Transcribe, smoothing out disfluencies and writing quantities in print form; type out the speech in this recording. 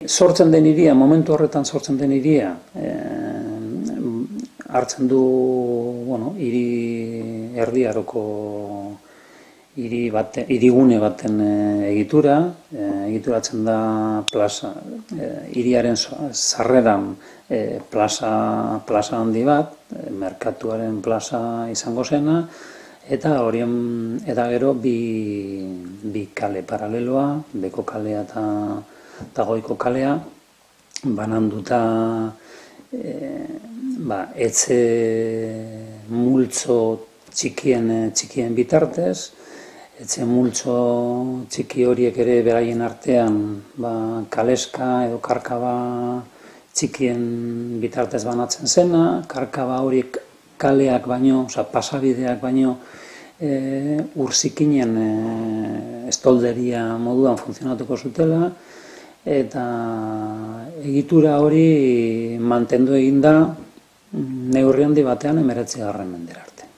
sortzen den hiria, momentu horretan sortzen den hiria, hartzen du, hiri Erdi Aroko hirigune baten egitura, egituratzen da plaza, hiriaren sarreran plaza handi bat, merkatuaren plaza izango zena, eta eta gero bi kale paraleloa, beko kalea eta goiko kalea, bananduta etxe multzo txikien bitartez, etxe multzo txiki horiek ere beraien artean kaleska edo karkaba txikien bitartez banatzen zena, karkaba horiek kaleak baino, pasabideak baino, urzikinen estolderia moduan funtzionatuko zutela, eta egitura hori mantendu egin da neurri handi batean 19. mendera arte.